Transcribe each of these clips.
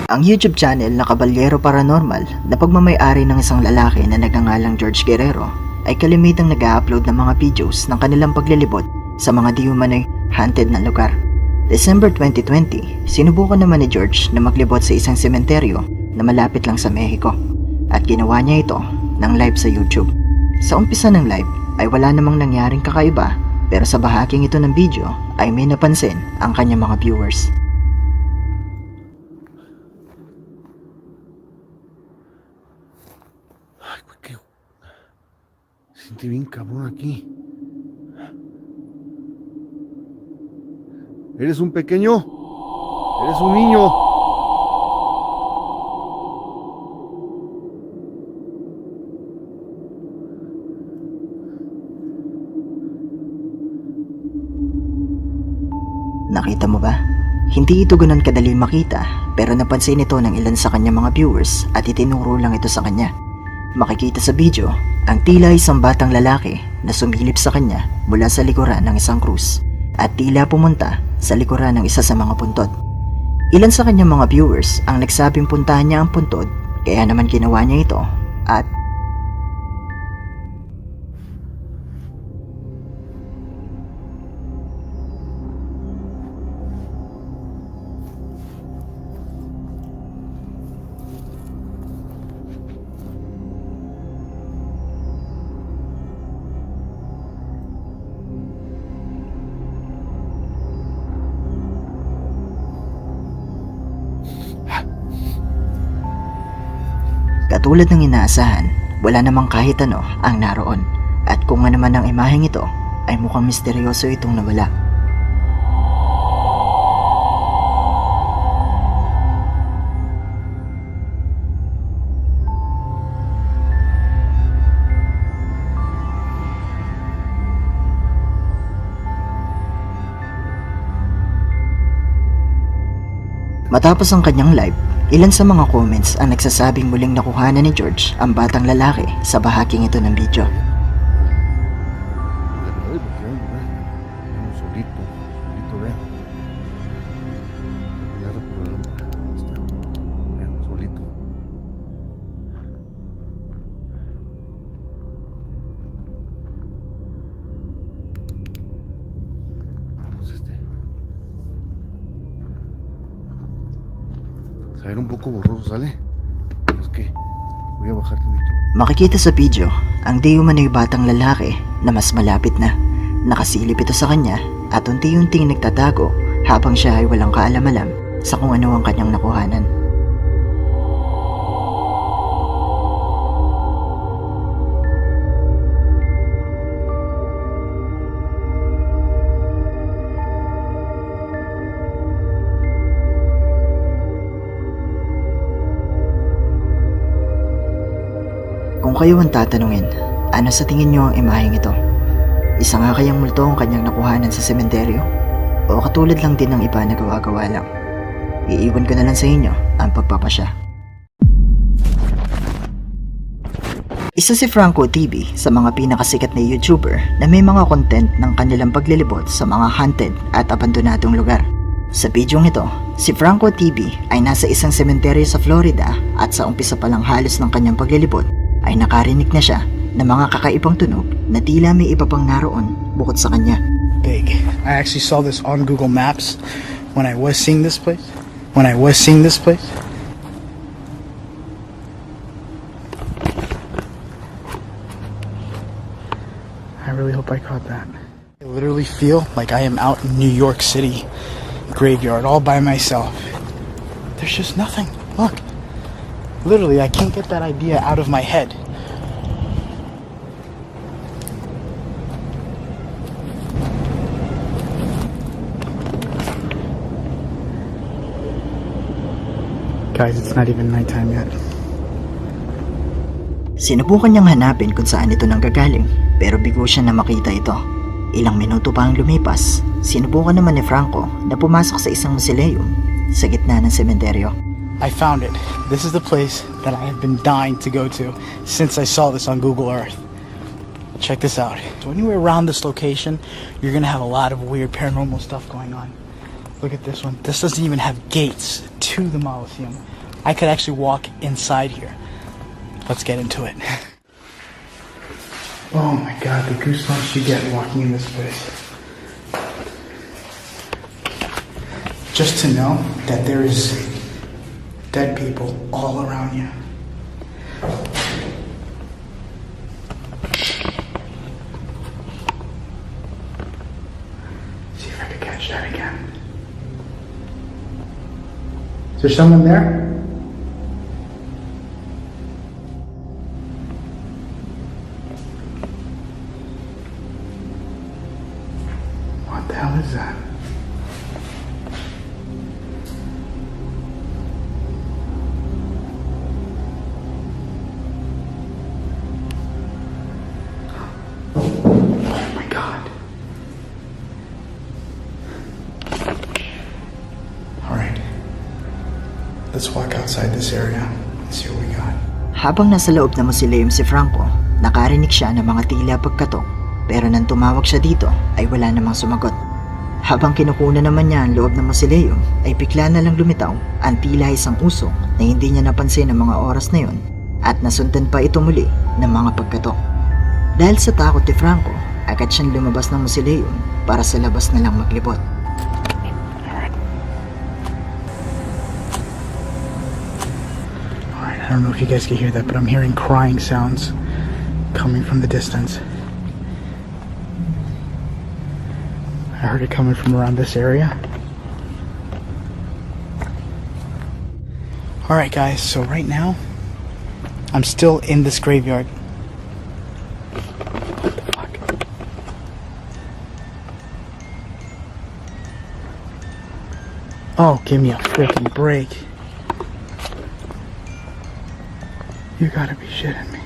Ang YouTube channel na Caballero Paranormal na pagmamay-ari ng isang lalaki na nagngangalang George Guerrero ay kalimitang nag-upload ng mga videos ng kanilang paglilibot sa mga di umano'y haunted na lugar. December 2020, sinubukan naman ni George na maglibot sa isang sementeryo na malapit lang sa Mexico at ginawa niya ito ng live sa YouTube. Sa umpisa ng live ay wala namang nangyaring kakaiba, pero sa bahaging ito ng video ay may napansin ang kanyang mga viewers. Ay, güey, que sentí bien cabrón aquí. ¿Eres un pequeño? ¿Eres un niño? Nakita mo ba? Hindi ito ganun kadali makita, pero napansin ito ng ilan sa kanyang mga viewers at itinuro lang ito sa kanya. Makikita sa video ang tila isang batang lalaki na sumilip sa kanya mula sa likuran ng isang krus at tila pumunta sa likuran ng isa sa mga puntod. Ilan sa kanyang mga viewers ang nagsabing puntahan niya ang puntod, kaya naman ginawa niya ito at katulad ng inaasahan, wala namang kahit ano ang naroon. At kung ano man ang imaheng ito, ay mukhang misteryoso itong nawala. Matapos ang kanyang live, ilan sa mga comments ang nagsasabing muling nakuhanan ni George ang batang lalaki sa bahaging ito ng video. Solito, vean. Cuidado por la lámpara. Vean, solito. Vamos Se ver un poco borroso, ¿sale? Pero es que voy a bajar tantito. Makikita sa video ang di umano'y batang lalaki na mas malapit na. Nakasilip ito sa kanya at unti-unting nagtatago habang siya ay walang kaalam-alam sa kung ano ang kanyang nakuhanan. Kung kayo ang tatanungin, ano sa tingin nyo ang imaheng ito? Isa nga kayang multo ang kanyang nakuhanan sa sementeryo? O katulad lang din ng iba na gawa-gawa lang? Iiwan ko na lang sa inyo ang pagpapasya. Isa si Franco TV sa mga pinakasikat na YouTuber na may mga content ng kanilang paglilibot sa mga haunted at abandonadong lugar. Sa bidyong ito, si Franco TV ay nasa isang sementeryo sa Florida at sa umpisa pa lang halos ng kanyang paglilibot ay nakarinig na siya ng mga kakaibang tunog na tila may iba pang naroon bukod sa kanya. Big. I actually saw this on Google Maps when I was seeing this place. I really hope I caught that. I literally feel like I am out in New York City graveyard all by myself. There's just nothing. Look. Literally, I can't get that idea out of my head. Guys, it's not even nighttime yet. Sinubukan niyang hanapin kung saan ito nanggagaling, pero bigo siya na makita ito. Ilang minuto pa ang lumipas, sinubukan naman ni Franco na pumasok sa isang mausoleum sa gitna ng sementeryo. I found it. This is the place that I have been dying to go to since I saw this on Google Earth. Check this out. So anywhere around this location, you're gonna have a lot of weird paranormal stuff going on. Look at this one. This doesn't even have gates to the Mausoleum. I could actually walk inside here. Let's get into it. Oh my god, the goosebumps you get walking in this place. Just to know that there is dead people all around you. See if I can catch that again. Is there someone there? What the hell is that? Oh my god. Alright. Let's walk outside this area and see what we got. Habang nasa loob na mausoleum si Franco, nakarinig siya ng mga tila pagkatok, pero nang tumawag siya dito ay wala namang sumagot. Habang kinukuna naman niya ang loob ng mausoleum ay bigla na lang lumitaw ang tila isang usok na hindi niya napansin ng mga oras na yon at nasundan pa ito muli ng mga pagkatok. Dahil sa takot ni Franco, agad siyang lumabas ng mausoleum para sa labas na lang maglibot. Alright, I don't know if you guys can hear that, but I'm hearing crying sounds coming from the distance. I heard it coming from around this area. Alright guys, so right now, I'm still in this graveyard. What the fuck? Oh, give me a freaking break. You gotta be shitting me.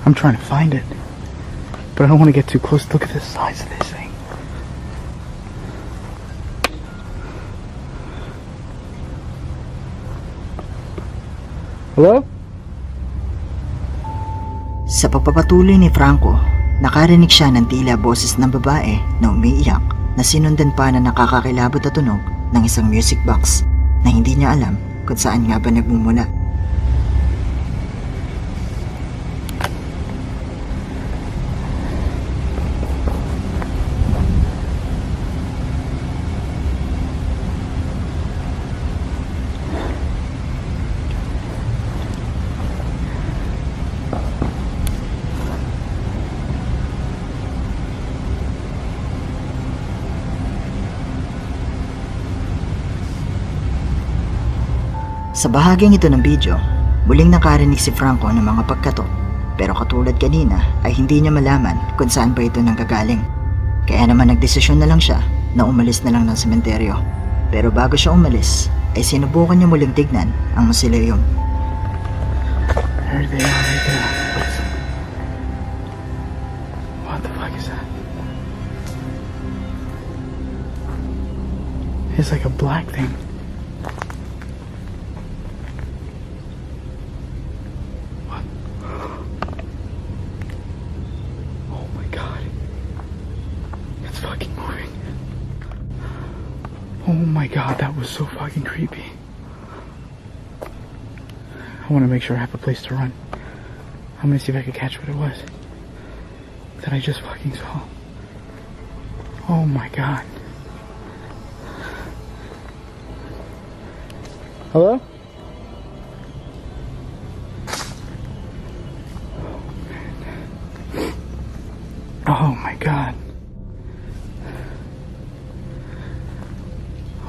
I'm trying to find it, but I don't want to get too close. Look at the size of this thing. Hello? Sa pagpapatuloy ni Franco, nakarinig siya ng tila boses ng babae na umiiyak na sinundan pa na nakakakilabot na tunog ng isang music box na hindi niya alam kung saan nga ba nagmumula. Sa bahaging ito ng video, muling nakarinig si Franco ng mga pagkatok, pero katulad kanina ay hindi niya malaman kung saan pa ito nanggagaling. Kaya naman nagdesisyon na lang siya na umalis na lang ng sementeryo. Pero bago siya umalis, ay sinubukan niya muling tignan ang mausoleum. There they are right there. What the fuck is that? It's like a black thing. Fucking moving. Oh my god, that was so fucking creepy. I want to make sure I have a place to run. I'm gonna see if I can catch what it was that I just fucking saw. Oh my god. Hello? Oh my god.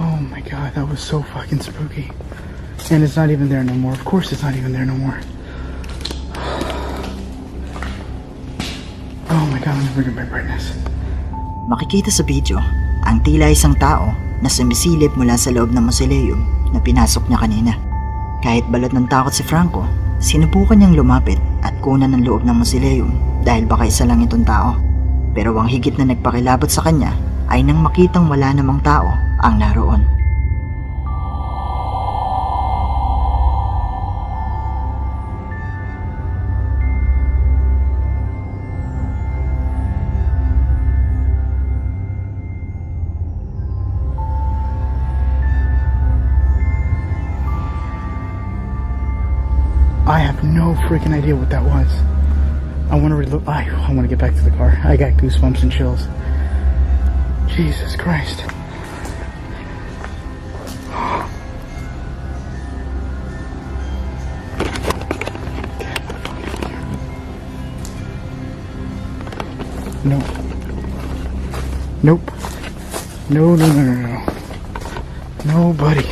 Oh my god, that was so fucking spooky. And it's not even there no more. Of course it's not even there no more. Oh my god, let me bring up my brightness. Makikita sa video ang tila isang tao na sumisilip mula sa loob ng mausoleum na pinasok niya kanina. Kahit balot ng takot si Franco, sinubukan niyang lumapit at kunan ng loob ng mausoleum dahil baka isa lang itong tao. Pero ang higit na nagpakilabot sa kanya ay nang makitang wala namang tao ang naroon. freaking idea what that was. I want to get back to the car. I got goosebumps and chills. Jesus Christ. No. Nope. No. Nobody.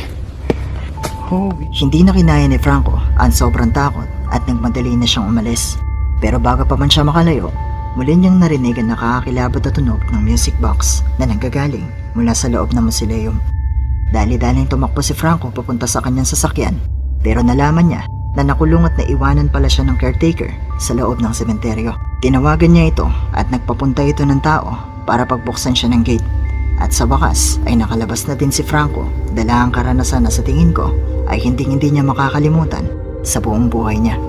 Holy. Hindi na kinaya ni Franco ang sobrang takot at nagmadali na siyang umalis. Pero bago pa man siya makalayo, muli niyang narinig ang nakakakilabot na tunog ng music box na nanggagaling mula sa loob ng mausoleum. Dali-daling tumakbo si Franco papunta sa kanyang sasakyan, pero nalaman niya na nakulong at naiwanan pala siya ng caretaker sa loob ng sementeryo. Tinawagan niya ito at nagpapunta ito ng tao para pagbuksan siya ng gate. At sa wakas ay nakalabas na din si Franco, dala ang karanasan na sa tingin ko ay hindi niya makakalimutan sa buong buhay niya.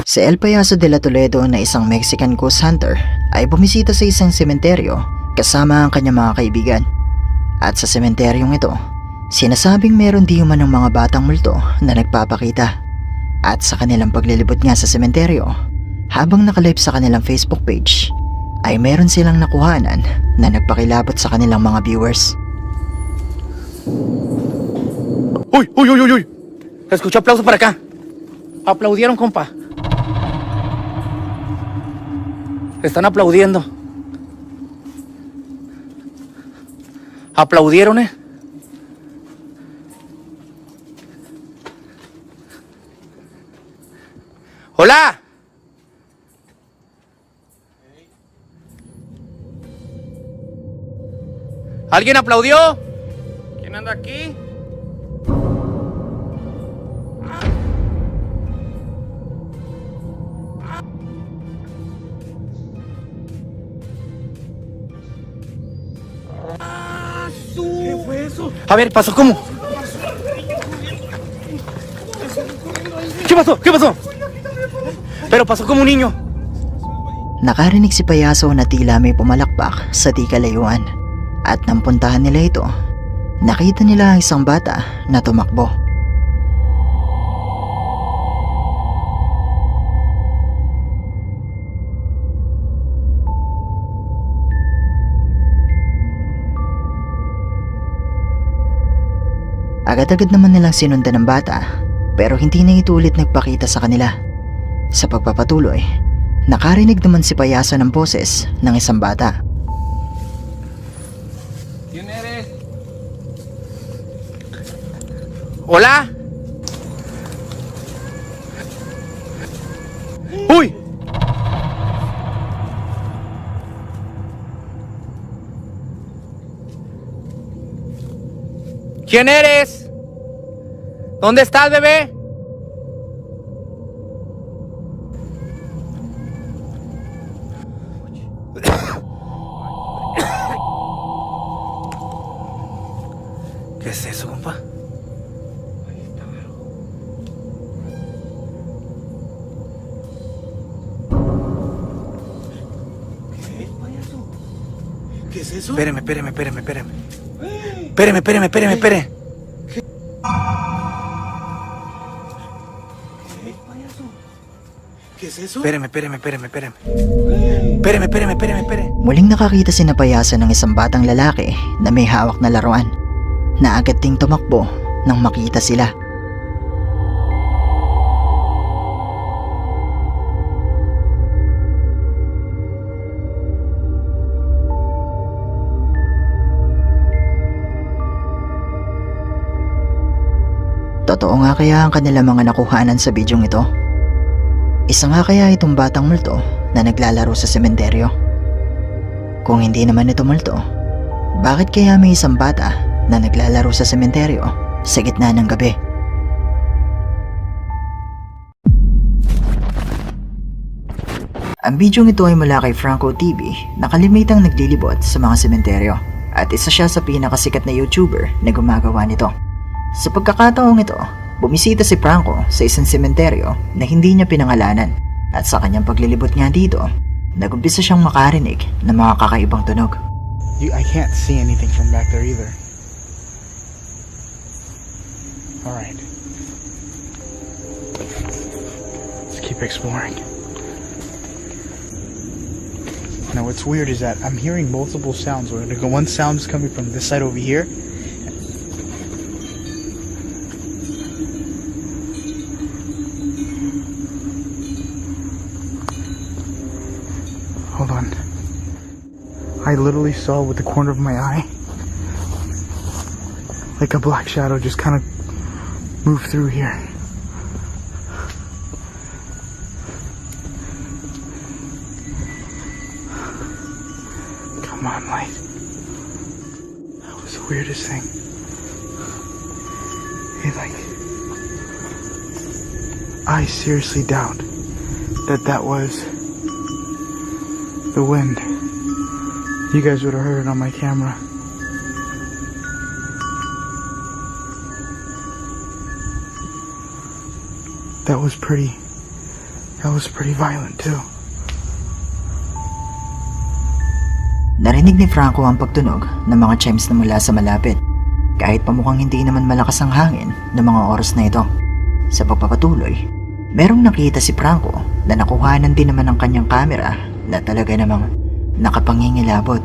Si El Payaso de la Toledo na isang Mexican ghost hunter ay bumisita sa isang sementeryo kasama ang kanyang mga kaibigan. At sa sementeryong ito, sinasabing meron di man ng mga batang multo na nagpapakita. At sa kanilang paglilibot nga sa sementeryo, habang nakalive sa kanilang Facebook page, ay meron silang nakuhanan na nagpakilabot sa kanilang mga viewers. ¡Uy! Escuché aplausos para acá. Aplaudieron, compa. Están aplaudiendo. Aplaudieron, ¡Hola! ¿Alguien aplaudió? ¿Quién anda aquí? ¿Qué fue eso? A ver, pasó cómo. ¿Qué pasó? ¿Qué pasó? Pero pasó como un niño. Nakarinig si Payaso na tila may pumalakpak sa di kalayuan. At nang puntahan nila ito, nakita nila ang isang bata na tumakbo. Agad-agad naman nilang sinundan ng bata, pero hindi na ito ulit nagpakita sa kanila. Sa pagpapatuloy, nakarinig naman si Payaso ng boses ng isang bata. ¿Quién eres? Hola. Uy. ¿Quién eres? ¿Dónde estás, bebé? ¿Qué es eso, compa? ¿Qué es eso? Espéreme. Espéreme. ¿Qué es eso? Espéreme. Muling nakakita si Payaso ng isang batang lalaki na may hawak na laruan, na agad ding tumakbo nang makita sila. Totoo nga kaya ang kanilang mga nakuhanan sa bidyong ito? Isa nga kaya itong batang multo na naglalaro sa sementeryo? Kung hindi naman ito multo, bakit kaya may isang bata na naglalaro sa sementeryo sa gitna ng gabi? Ang bidyong ito ay mula kay Franco TV na kalimitang naglilibot sa mga sementeryo, at isa siya sa pinakasikat na YouTuber na gumagawa nito. Sa pagkakataong ito, bumisita si Franco sa isang sementeryo na hindi niya pinangalanan, at sa kanyang paglilibot nga dito, nagumpisa siyang makarinig ng mga kakaibang tunog. I can't see anything from back there either. Alright. Let's keep exploring. Now what's weird is that I'm hearing multiple sounds. One sound's coming from this side over here. Hold on. I literally saw with the corner of my eye like a black shadow just kind of move through here. Come on, light. That was the weirdest thing. I seriously doubt that was the wind. You guys would have heard it on my camera. That was pretty violent too. Narinig ni Franco ang pagtunog ng mga chimes na mula sa malapit, kahit pa mukhang hindi naman malakas ang hangin ng mga oras na ito. Sa pagpapatuloy, merong nakita si Franco na nakuhanan din naman ng kanyang kamera na talaga namang nakapangingilabot.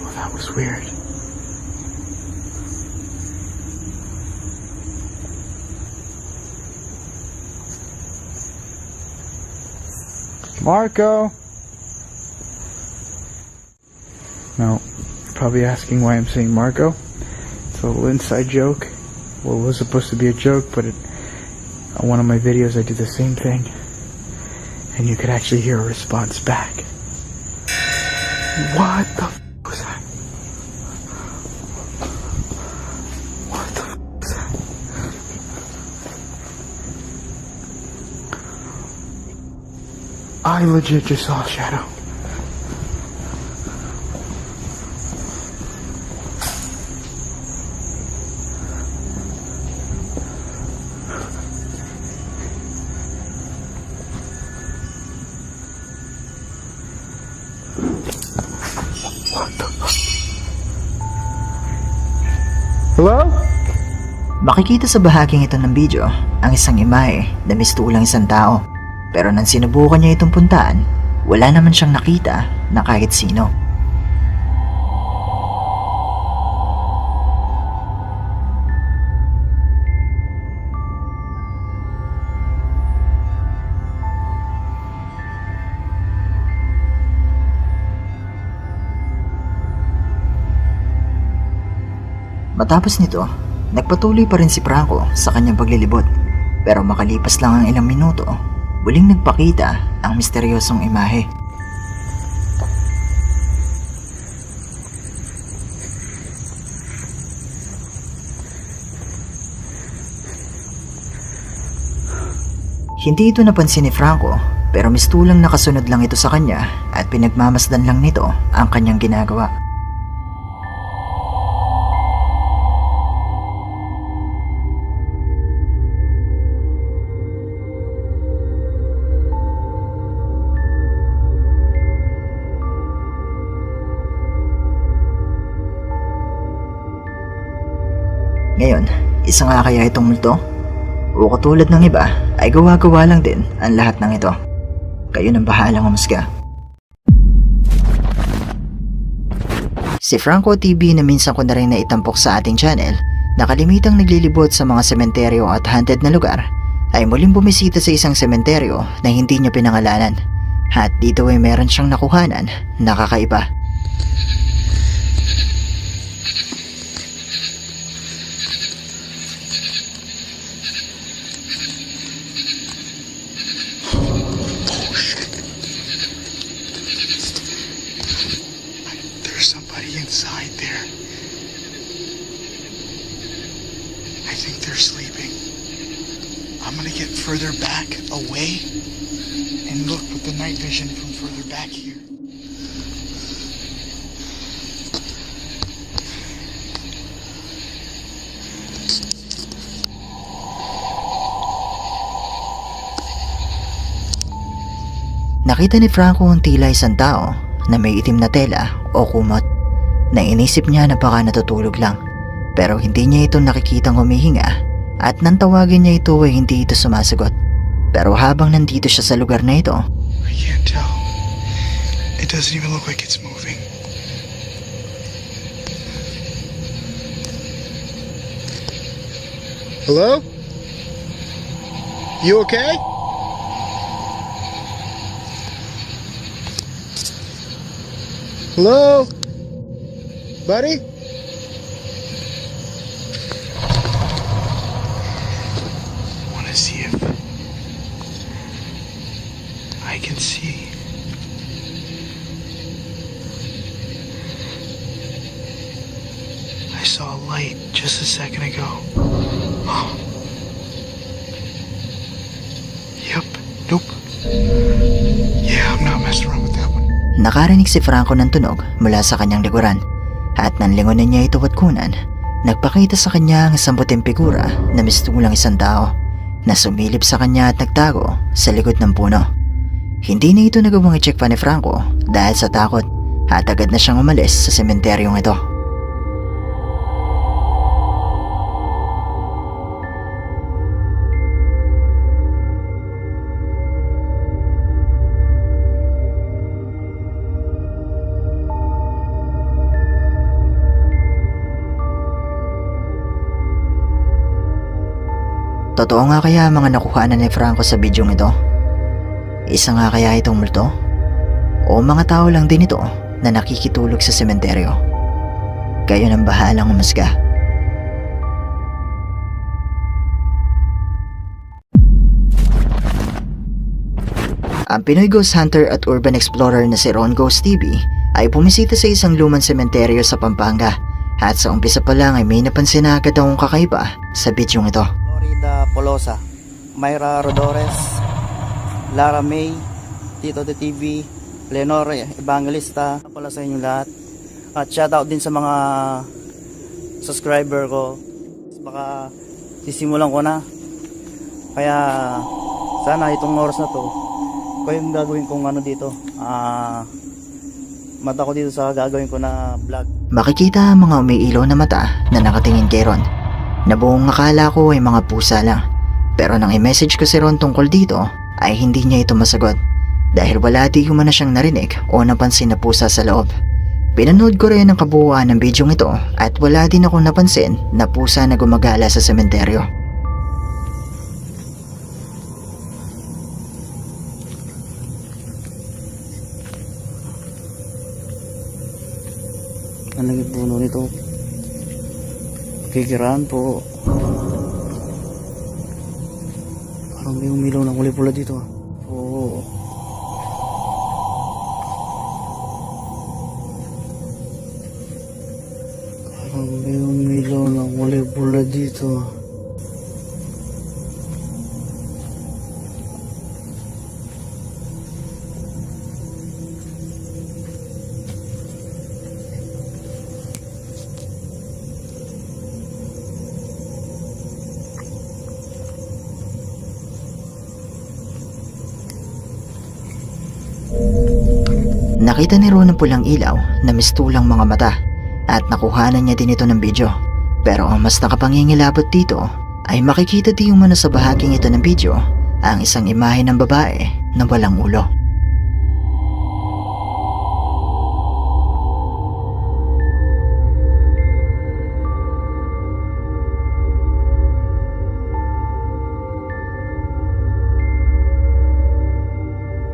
Oh, that was weird. Marco! Now, you're probably asking why I'm saying Marco. It's a little inside joke. Well, it was supposed to be a joke, but on one of my videos I did the same thing. And you could actually hear a response back. What the f was that? What the f was that? I legit just saw a shadow. Hello? Makikita sa bahaging ito ng video ang isang imahe na mistulang isang tao. Pero nang sinubukan niya itong puntaan, wala naman siyang nakita na kahit sino. Matapos nito, nagpatuloy pa rin si Franco sa kanyang paglilibot. Pero makalipas lang ang ilang minuto, muling nagpakita ang misteryosong imahe. Hindi ito napansin ni Franco, pero mistulang nakasunod lang ito sa kanya at pinagmamasdan lang nito ang kanyang ginagawa. Ngayon, isa nga kaya itong multo? O katulad ng iba, ay gawa-gawa lang din ang lahat ng ito. Kayo nang bahalang umusga. Si Franco TV na minsan ko na rin naitampok sa ating channel, na kalimitang naglilibot sa mga sementeryo at haunted na lugar, ay muling bumisita sa isang sementeryo na hindi niya pinangalanan. At dito ay meron siyang nakuhanan na kakaiba. There's somebody inside there. I think they're sleeping. I'm gonna get further back away and look with the night vision from further back here. Nakita ni Franco ang tila isang tao na may itim na tela o kumot. Nainisip niya na baka natutulog lang, pero hindi niya ito nakikitang humihinga at nang tawagin niya ito ay hindi ito sumasagot. Pero habang nandito siya sa lugar na ito, I can't tell. It doesn't even look like it's moving. Hello? You okay? Hello? Buddy? I want to see if I can see. I saw a light just a second ago. Yep. Nope. Yeah, I'm not messing around with that one. nakarinig si Franco ng tunog mula sa kanyang likuran at nang lingunin niya ito at kunan, nagpakita sa kanya ang isang puting figura na mistulang isang tao na sumilip sa kanya at nagtago sa likod ng puno. Hindi na ito nagawang i-check pa ni Franco dahil sa takot at agad na siyang umalis sa sementeryong ito. Totoo nga kaya ang mga nakuhaan ni Franco sa bidyong ito? Isa nga kaya itong multo? O mga tao lang din ito na nakikitulog sa sementeryo? Kayo nang bahalang umusga. Ang Pinoy Ghost Hunter at Urban Explorer na si Ron Ghost TV ay pumisita sa isang lumang sementeryo sa Pampanga at sa umpisa pa lang ay may napansin na agad akong kakaiba sa bidyong ito. Florida Polosa, Mayra Rodores, Lara May, Tito de TV, Leonor Evangelista, pala sa inyo lahat. At shoutout din sa mga subscriber ko. Baka sisimulan ko na. Kaya sana itong oras na to, ko yung gagawin kong ano dito. Mata ko dito sa gagawin ko na vlog. Makikita ang mga umiilaw na mata na nakatingin kay Ron, na buong akala ko ay mga pusa lang. Pero nang i-message ko si Ron tungkol dito ay hindi niya ito masagot dahil wala di humana siyang narinig o napansin na pusa sa loob. Pinanood ko rin ang kabuuan ng bidyong ito at wala din akong napansin na pusa na gumagala sa sementeryo. Ano yung puno nito? Kikiraan po. Parang may umilaw ng kulay pula dito. Oo. Parang may umilaw ng kulay pula dito. Nakita ni Ron ang pulang ilaw na mistulang mga mata at nakuhanan niya din ito ng video. Pero ang mas nakapangingilabot dito ay makikita di umano sa bahaging ito ng video ang isang imahe ng babae na walang ulo.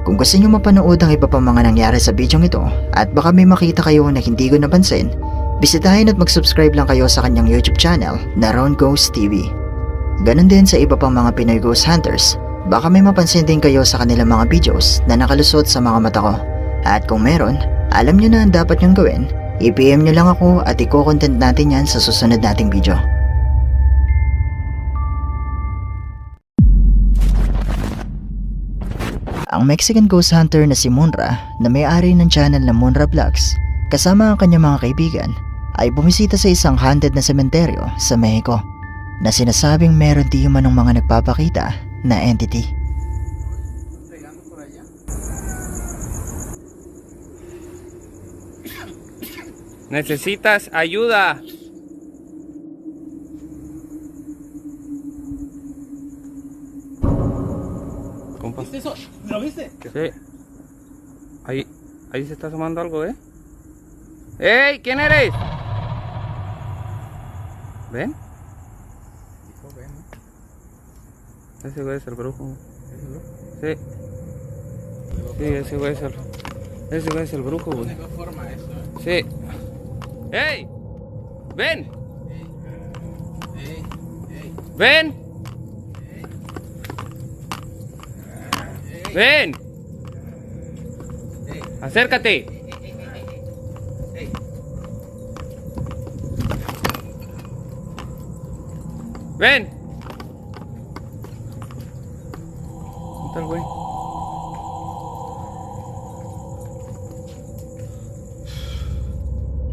Kung gusto nyo mapanood ang iba pang mga nangyari sa bidyong ito at baka may makita kayo na hindi ko napansin, bisitahin at mag-subscribe lang kayo sa kanyang YouTube channel na Ron Ghost TV. Ganon din sa iba pang mga Pinoy Ghost Hunters, baka may mapansin din kayo sa kanilang mga videos na nakalusot sa mga mata ko. At kung meron, alam nyo na ang dapat nyong gawin, i-PM nyo lang ako at i-content natin yan sa susunod nating video. Ang Mexican Ghost Hunter na si Munra na may-ari ng channel na Munra Vlogs kasama ang kanyang mga kaibigan ay bumisita sa isang haunted na sementeryo sa Mexico na sinasabing meron di humanong mga nagpapakita na entity. Necesitas ayuda. Compa. ¿Viste eso? ¿Lo viste? Sí. Ahí se está asomando algo, ¿eh? ¡Ey! ¿Quién eres? ¿Ven? Ese güey es el brujo. Sí. Sí, ese güey es el brujo, güey. Sí. ¡Ey! ¡Ven! ¡Ven! ¡Ven! ¡Acércate! ¡Ven! ¿Dónde está el güey?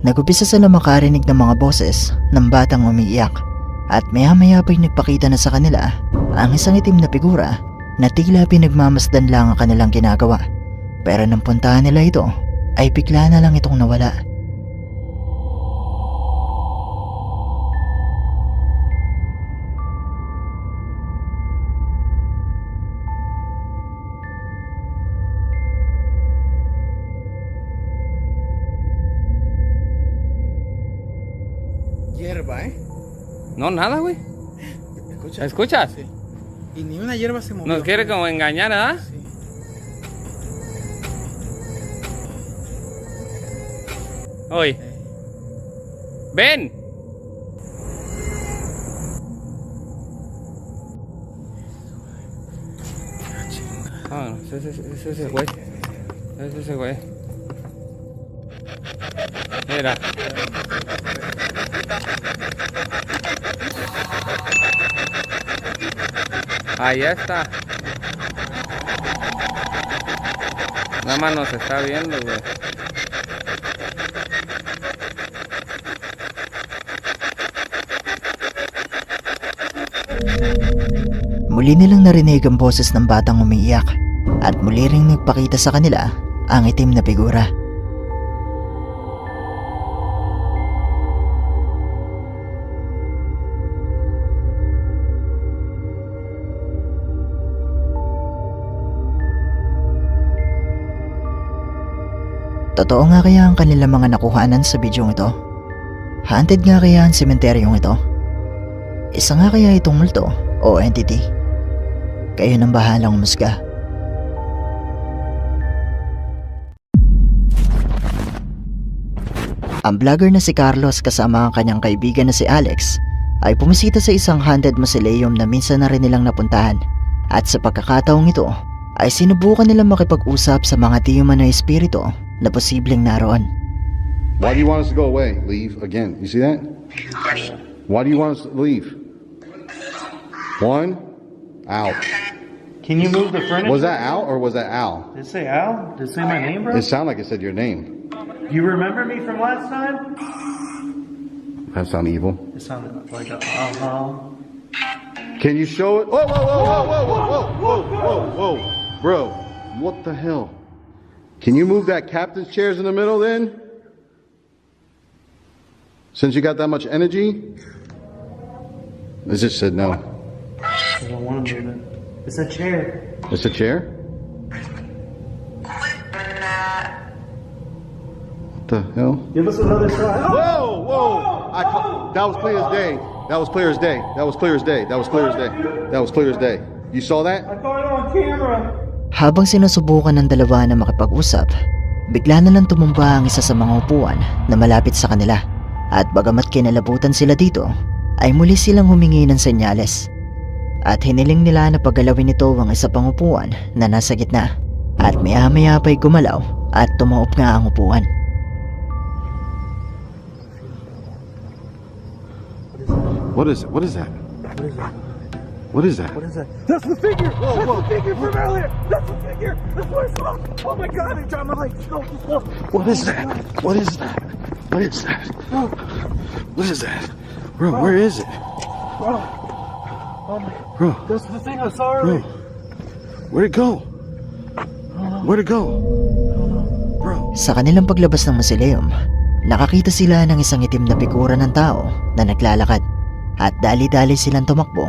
Nag-umpisa sila makarinig ng mga boses ng batang umiiyak at maya-maya pa'y nagpakita na sa kanila ang isang itim na figura na tila pinagmamasdan lang ang kanilang ginagawa. Pero nang puntahan nila ito ay bigla na lang itong nawala. Hierba, ¿eh? No, nada, güey. ¿Escuchas? ¿Escuchas? Sí. Y ni una hierba se movió. Nos quiere como engañar, ¿verdad? Sí. Oye. ¡Ven! Ah, no, es ese güey. Es ese güey. Mira. Ahí está. Nada más nos está viendo, güey. Muli nilang narinig ang boses ng batang umiiyak at muli ring nagpakita sa kanila ang itim na figura. Totoo nga kaya ang kanilang mga nakuhanan sa bidyong ito? Haunted nga kaya ang sementeryong ito? Isa nga kaya itong multo o entity? Kayo nang bahalang umusga. Ang vlogger na si Carlos kasama ang kanyang kaibigan na si Alex ay pumisita sa isang haunted mausoleum na minsan na rin nilang napuntahan, at sa pagkakataong ito ay sinubukan nilang makipag-usap sa mga di umano espiritu na posibleng naroon. Why do you want us to go away? Leave again. You see that? Why do you want us to leave? One, out. Can you move the furniture? Was that out or was that Al? Did it say Al? Did it say my name, bro? It sounded like it said your name. You remember me from last time? That sound evil. It sounded like a Can you show it? Whoa, whoa, whoa, whoa, whoa, whoa, whoa, whoa, whoa, bro, what the hell? Can you move that captain's chairs in the middle then? Since you got that much energy? It just said no. I don't want to move it. It's a chair. It's a chair? What the hell? Give us another try. Whoa, whoa! That was clear as day. That was clear as day. That was clear as day. That was clear as day. That was clear as day. You saw that? I caught it on camera. Habang sinusubukan ng dalawa na makipag-usap, bigla na lang tumumba ang isa sa mga upuan na malapit sa kanila, at bagamat kinalabutan sila dito, ay muli silang humingi ng senyales. At hiniling nila na paggalawin nito ang isa pang upuan na nasa gitna, at maya-maya pa'y gumalaw at tumaup nga ang upuan. What is it? What is that? What is that? What is that? That's the figure! Whoa, whoa. That's the figure from earlier! That's the figure! That's what I saw! Oh my god, I dropped my light! Go, go. What is that? What is that? What is that? What is that? Bro, where is it? Bro. Oh my. Bro, That's the thing I saw bro. earlier. Where'd it go? Where'd it go? Bro. Sa kanilang paglabas ng mausoleum, nakakita sila ng isang itim na figura ng tao na naglalakad at dali-dali silang tumakbo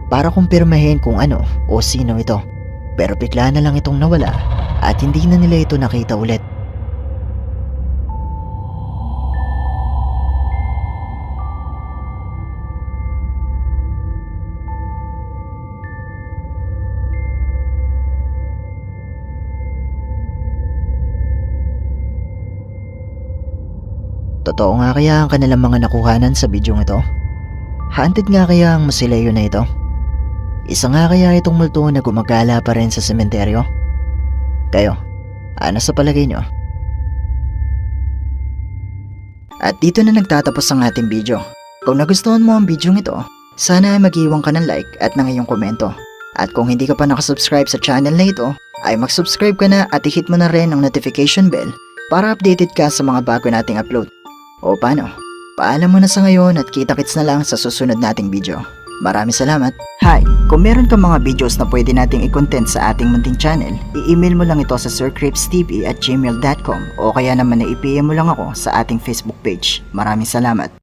para kumpirmahin kung ano o sino ito. Pero bigla na lang itong nawala at hindi na nila ito nakita ulit. Totoo nga kaya ang kanilang mga nakuhanan sa bidyong ito? Haunted nga kaya ang mausoleo na ito? Isa nga kaya itong multo na gumagala pa rin sa sementeryo? Kayo, ano sa palagay nyo? At dito na nagtatapos ang ating video. Kung nagustuhan mo ang bidyong ito, sana ay mag-iwan ka ng like at ng iyong komento. At kung hindi ka pa nakasubscribe sa channel na ito, ay mag-subscribe ka na at i-hit mo na rin ang notification bell para updated ka sa mga bago nating upload. O paano? Paalam mo na sa ngayon at kita-kits na lang sa susunod nating video. Maraming salamat. Hi! Kung meron kang mga videos na pwede nating i-content sa ating munting channel, i-email mo lang ito sa sircripstv@gmail.com o kaya naman na i-PM mo lang ako sa ating Facebook page. Maraming salamat.